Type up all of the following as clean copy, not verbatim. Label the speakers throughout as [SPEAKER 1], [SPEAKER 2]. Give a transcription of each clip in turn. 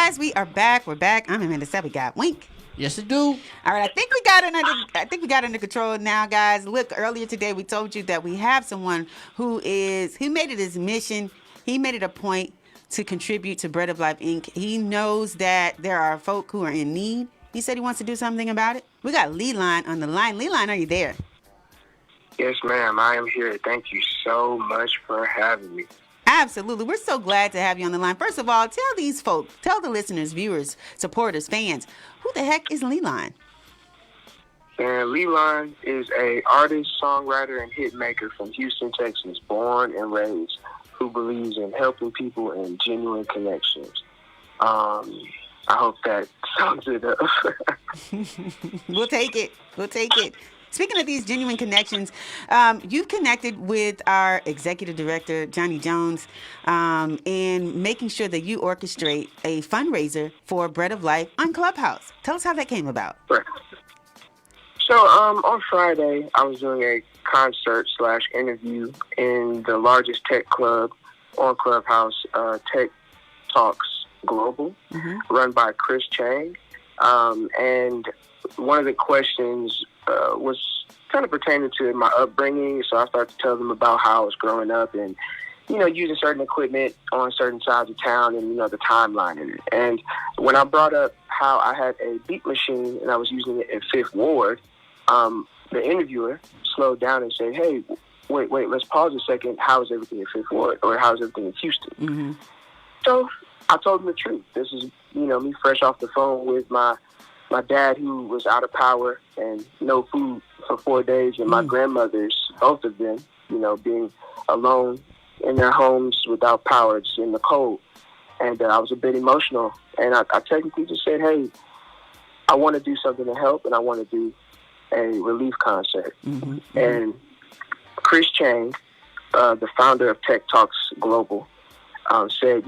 [SPEAKER 1] guys, we are back. We're back. I'm Amanda Sapp. We got Wink.
[SPEAKER 2] Yes, it do.
[SPEAKER 1] All right, I think we got under control now, guys. Look, earlier today we told you that we have someone who made it his mission. He made it a point to contribute to Bread of Life Inc. He knows that there are folk who are in need. He said he wants to do something about it. We got Lee-Lonn on the line. Lee-Lonn, are you there?
[SPEAKER 3] Yes, ma'am. I am here. Thank you so much for having me.
[SPEAKER 1] Absolutely. We're so glad to have you on the line. First of all, tell the listeners, viewers, supporters, fans, who the heck is Lee-Lonn?
[SPEAKER 3] And Lee-Lonn is a artist, songwriter, and hit maker from Houston, Texas, born and raised, who believes in helping people and genuine connections. I hope that sums it up.
[SPEAKER 1] We'll take it. Speaking of these genuine connections, you've connected with our executive director, Johnny Jones, in making sure that you orchestrate a fundraiser for Bread of Life on Clubhouse. Tell us how that came about.
[SPEAKER 3] Right. So on Friday, I was doing a concert/interview in the largest tech club on Clubhouse, Tech Talks Global, run by Chris Chang. And one of the questions was kind of pertaining to my upbringing. So I started to tell them about how I was growing up and, using certain equipment on certain sides of town and, the timeline in it. And when I brought up how I had a beat machine and I was using it in Fifth Ward, the interviewer slowed down and said, "Hey, wait, let's pause a second. How is everything in Fifth Ward, or how is everything in Houston?"
[SPEAKER 1] Mm-hmm.
[SPEAKER 3] So I told him the truth. This is, me fresh off the phone with my dad, who was out of power and no food for 4 days, and my grandmothers, both of them, being alone in their homes without power, just in the cold. And I was a bit emotional. And I technically just said, "Hey, I want to do something to help, and I want to do a relief concert."
[SPEAKER 1] Mm-hmm.
[SPEAKER 3] And Chris Chang, the founder of Tech Talks Global, said,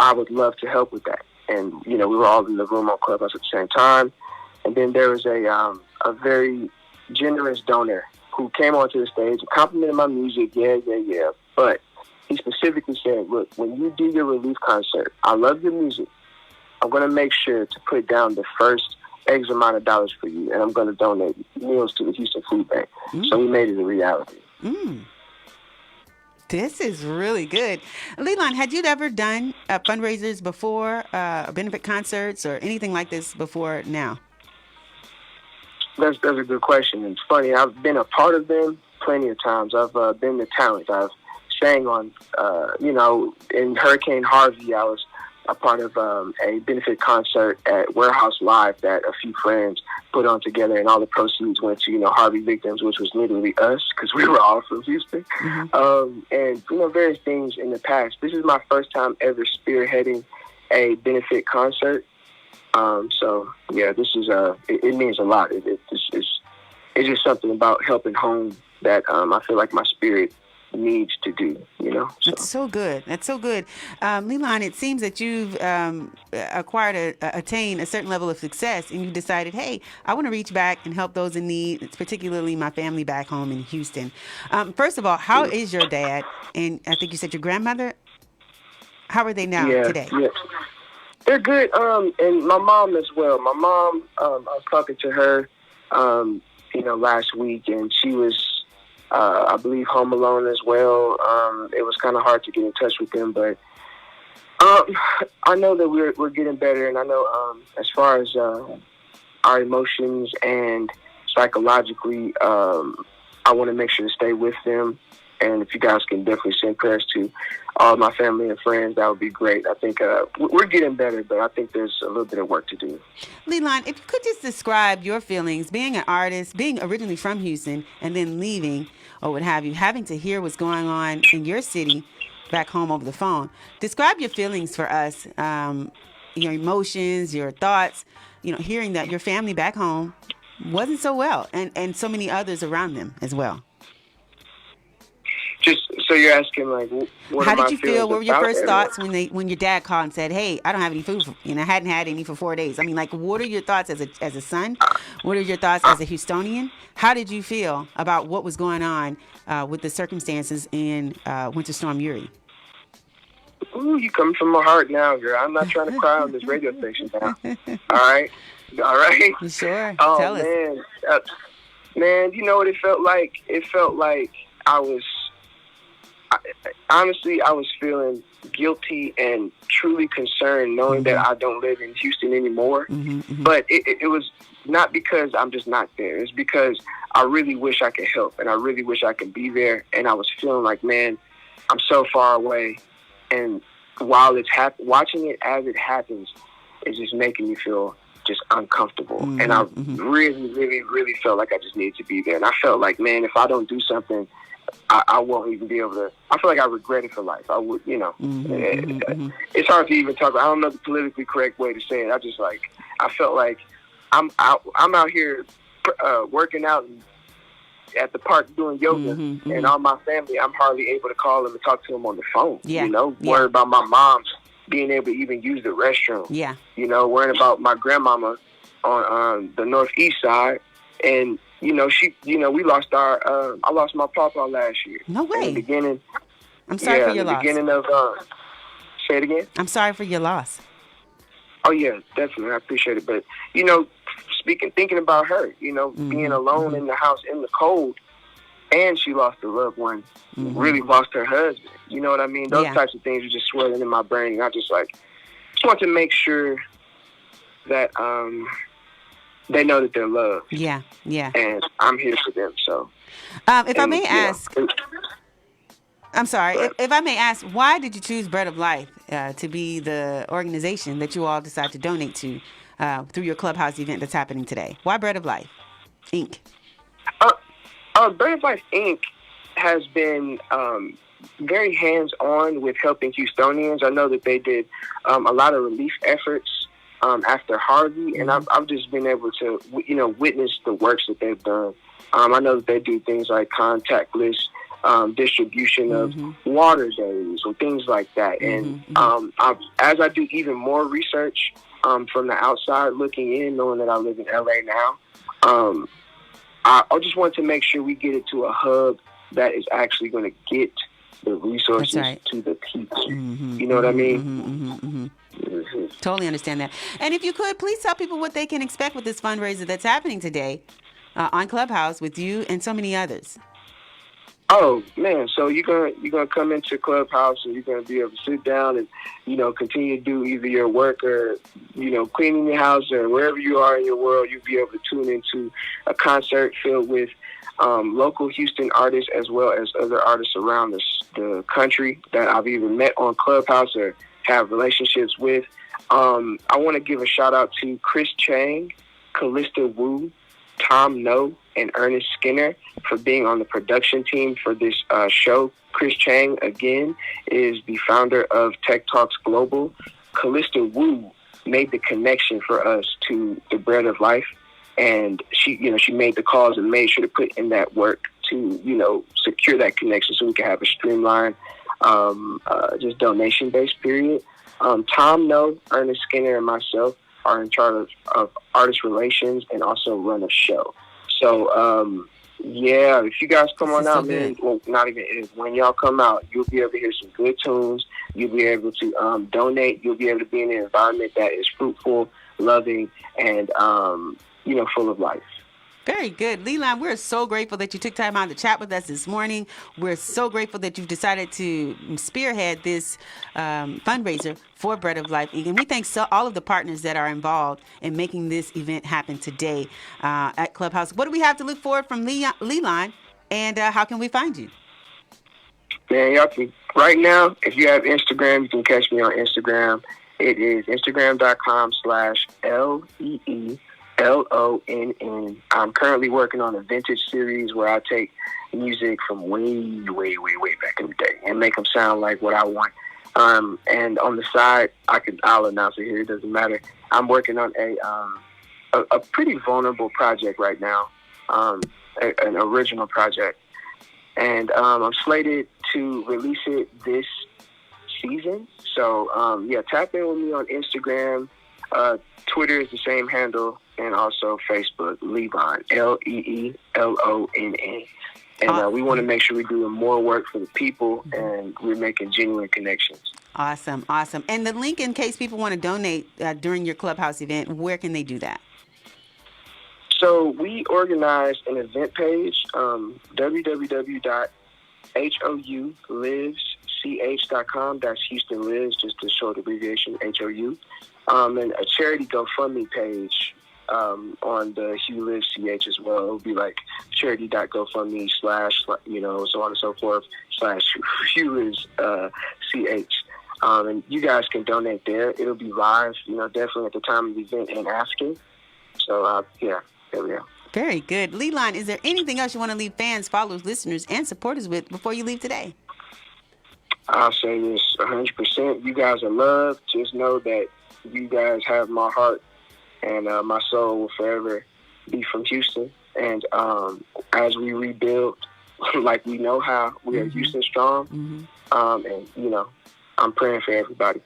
[SPEAKER 3] "I would love to help with that." And, we were all in the room on Clubhouse at the same time. And then there was a very generous donor who came onto the stage and complimented my music. Yeah. But he specifically said, "Look, when you do your relief concert, I love your music. I'm going to make sure to put down the first X amount of dollars for you, and I'm going to donate meals to the Houston Food Bank." So we made it a reality.
[SPEAKER 1] This is really good. Lee-Lonn, had you ever done fundraisers before, benefit concerts or anything like this before now?
[SPEAKER 3] That's a good question. It's funny. I've been a part of them plenty of times. I've been the talent. I've sang on, in Hurricane Harvey, I was a part of a benefit concert at Warehouse Live that a few friends put on together, and all the proceeds went to, Harvey victims, which was literally us, because we were all from Houston. And, various things in the past. This is my first time ever spearheading a benefit concert. So, yeah, this is, it means a lot. It's just something about helping home that I feel like my spirit needs to do, So.
[SPEAKER 1] That's so good. Lee-Lonn, it seems that you've attained a certain level of success, and you decided, hey, I want to reach back and help those in need, particularly my family back home in Houston. First of all, how is your dad? And I think you said your grandmother. How are they now today?
[SPEAKER 3] Yeah. They're good. And my mom as well. My mom, I was talking to her, last week, and she was, I believe, home alone as well. It was kind of hard to get in touch with them, but I know that we're getting better, and I know as far as our emotions and psychologically, I want to make sure to stay with them. And if you guys can definitely send prayers to all my family and friends, that would be great. I think we're getting better, but I think there's a little bit of work to do.
[SPEAKER 1] Lee-Lonn, if you could just describe your feelings, being an artist, being originally from Houston, and then leaving, or what have you, having to hear what's going on in your city back home over the phone. Describe your feelings for us, your emotions, your thoughts, hearing that your family back home wasn't so well, and so many others around them as well.
[SPEAKER 3] Just so you're asking, like, what
[SPEAKER 1] how
[SPEAKER 3] are my
[SPEAKER 1] did you feel? What were your first
[SPEAKER 3] it?
[SPEAKER 1] thoughts when your dad called and said, "Hey, I don't have any food, I hadn't had any for 4 days"? I mean, like, what are your thoughts as a son? What are your thoughts as a Houstonian? How did you feel about what was going on with the circumstances in Winter Storm Uri?
[SPEAKER 3] Ooh, you coming from my heart now, girl. I'm not trying to cry on this radio station now. All right? All right?
[SPEAKER 1] You sure?
[SPEAKER 3] Oh,
[SPEAKER 1] Tell us.
[SPEAKER 3] man. Man, you know what it felt like? It felt like honestly, I was feeling guilty and truly concerned knowing that I don't live in Houston anymore. But it was not because I'm just not there. It's because I really wish I could help, and I really wish I could be there. And I was feeling like, man, I'm so far away. And while it's watching it as it happens is just making me feel just uncomfortable. And I really, really, really felt like I just needed to be there. And I felt like, man, if I don't do something, I won't even be able to. I feel like I regret it for life. I would, It's hard to even talk about. I don't know the politically correct way to say it. I felt like I'm out here working out at the park doing yoga, and all my family, I'm hardly able to call them and talk to them on the phone. Worried about my mom being able to even use the restroom. Worrying about my grandmama on the northeast side, and we lost I lost my papa last year.
[SPEAKER 1] No way.
[SPEAKER 3] In the beginning.
[SPEAKER 1] I'm sorry for your loss.
[SPEAKER 3] Beginning of say it again.
[SPEAKER 1] I'm sorry for your loss.
[SPEAKER 3] Oh yeah, definitely. I appreciate it, but thinking about her, being alone in the house in the cold, and she lost a loved one, really lost her husband. You know what I mean? Those types of things are just swirling in my brain. And I just want to make sure that they know that they're loved. Yeah. And I'm here for them. So,
[SPEAKER 1] if I may ask, I'm sorry. If I may ask, why did you choose Bread of Life to be the organization that you all decide to donate to through your Clubhouse event that's happening today? Why Bread of Life, Inc.?
[SPEAKER 3] Bread of Life, Inc. has been very hands-on with helping Houstonians. I know that they did a lot of relief efforts after Harvey, and I've just been able to, witness the works that they've done. I know that they do things like contactless distribution of water days and things like that. And as I do even more research from the outside looking in, knowing that I live in LA now, I just want to make sure we get it to a hub that is actually going to get the resources to the people. You know what I mean?
[SPEAKER 1] Totally understand that. And if you could, please tell people what they can expect with this fundraiser that's happening today on Clubhouse with you and so many others.
[SPEAKER 3] Oh man! So you're gonna come into Clubhouse and you're gonna be able to sit down and continue to do either your work or cleaning your house or wherever you are in your world. You'll be able to tune into a concert filled with local Houston artists as well as other artists around the country that I've either met on Clubhouse or have relationships with. I want to give a shout out to Chris Chang, Callista Wu, Tom No, and Ernest Skinner for being on the production team for this show. Chris Chang, again, is the founder of Tech Talks Global. Callista Wu made the connection for us to the Bread of Life, and she made the calls and made sure to put in that work to, secure that connection so we can have a streamlined, just donation-based period. Tom No, Ernest Skinner, and myself are in charge of artist relations and also run a show. So, if you guys come on out, man, well, not even if, when y'all come out, you'll be able to hear some good tunes. You'll be able to donate. You'll be able to be in an environment that is fruitful, loving, and, full of life.
[SPEAKER 1] Very good. Lee-Lonn, we're so grateful that you took time out to chat with us this morning. We're so grateful that you've decided to spearhead this fundraiser for Bread of Life, Inc. And we thank all of the partners that are involved in making this event happen today at Clubhouse. What do we have to look forward from Lee-Lonn, and how can we find you?
[SPEAKER 3] Man, y'all can, right now, if you have Instagram, you can catch me on Instagram. It is Instagram.com/LEELONN. I'm currently working on a vintage series where I take music from way, way, way, way back in the day and make them sound like what I want. And on the side, I'll announce it here. It doesn't matter. I'm working on a pretty vulnerable project right now, an original project, and I'm slated to release it this season. So tap in with me on Instagram. Twitter is the same handle, and also Facebook, Lee-Lonn, LEELONN. And we want to make sure we're doing more work for the people, and we're making genuine connections.
[SPEAKER 1] Awesome. And the link, in case people want to donate during your Clubhouse event, where can they do that?
[SPEAKER 3] So we organized an event page, www.houlivech.com. That's Houston Lives, just the short abbreviation, HOU. And a charity GoFundMe page on the Hugh Lives CH as well. It'll be like charity.gofundme / so on and so forth / Hugh Lives CH. And you guys can donate there. It'll be live, definitely at the time of the event and after. So, there we go.
[SPEAKER 1] Very good. Lee-Lonn, is there anything else you want to leave fans, followers, listeners, and supporters with before you leave today?
[SPEAKER 3] I'll say this 100%. You guys are loved. Just know that you guys have my heart, and my soul will forever be from Houston. And as we rebuild, like we know how, we are Houston strong. And, I'm praying for everybody.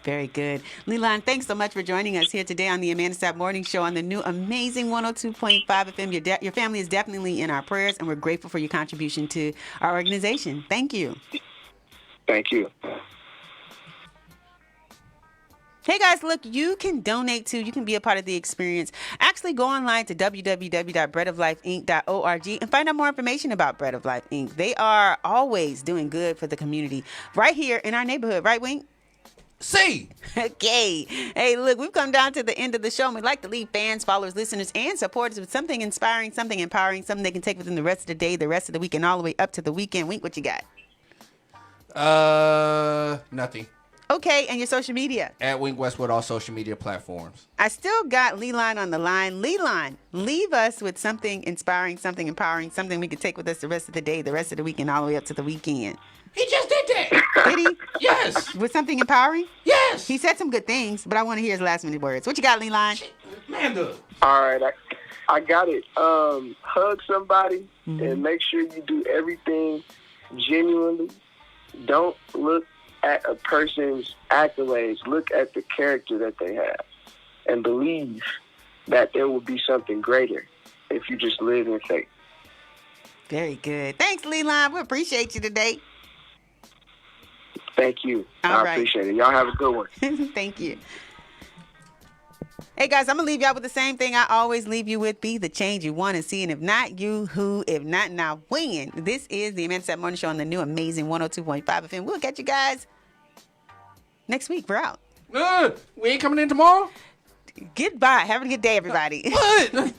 [SPEAKER 1] Very good. Lee-Lonn, thanks so much for joining us here today on the Amanda Sapp Morning Show on the new amazing 102.5 FM. Your family is definitely in our prayers, and we're grateful for your contribution to our organization. Thank you.
[SPEAKER 3] Thank you.
[SPEAKER 1] Hey guys, look, you can donate too. You can be a part of the experience. Actually, go online to www.breadoflifeinc.org and find out more information about Bread of Life Inc. They are always doing good for the community right here in our neighborhood. Right, Wink?
[SPEAKER 2] See.
[SPEAKER 1] Okay. Hey, look, we've come down to the end of the show, and we'd like to leave fans, followers, listeners, and supporters with something inspiring, something empowering, something they can take within the rest of the day, the rest of the week, and all the way up to the weekend. Wink, what you got?
[SPEAKER 2] Nothing.
[SPEAKER 1] Okay, and your social media?
[SPEAKER 2] At Wink Westwood, all social media platforms.
[SPEAKER 1] I still got Lee-Lonn on the line. Lee-Lonn, leave us with something inspiring, something empowering, something we can take with us the rest of the day, the rest of the week, and all the way up to the weekend.
[SPEAKER 2] He just did that.
[SPEAKER 1] Did he?
[SPEAKER 2] Yes.
[SPEAKER 1] With something empowering?
[SPEAKER 2] Yes.
[SPEAKER 1] He said some good things, but I want to hear his last minute words. What you got, Lee-Lonn?
[SPEAKER 2] Amanda.
[SPEAKER 3] All right, I got it. Hug somebody and make sure you do everything genuinely. Don't look at a person's accolades. Look at the character that they have, and believe that there will be something greater if you just live in faith.
[SPEAKER 1] Very good. Thanks, Lee-Lonn. We appreciate you today.
[SPEAKER 3] Thank you.
[SPEAKER 1] All
[SPEAKER 3] I
[SPEAKER 1] right.
[SPEAKER 3] appreciate it. Y'all have a good one.
[SPEAKER 1] Thank you. Hey, guys, I'm going to leave y'all with the same thing I always leave you with. Be the change you want to see. And if not you, who? If not now, when? This is the Amanda Sapp Morning Show on the new amazing 102.5 FM. We'll catch you guys next week. We're out.
[SPEAKER 2] We ain't coming in tomorrow?
[SPEAKER 1] Goodbye. Have a good day, everybody.
[SPEAKER 2] What?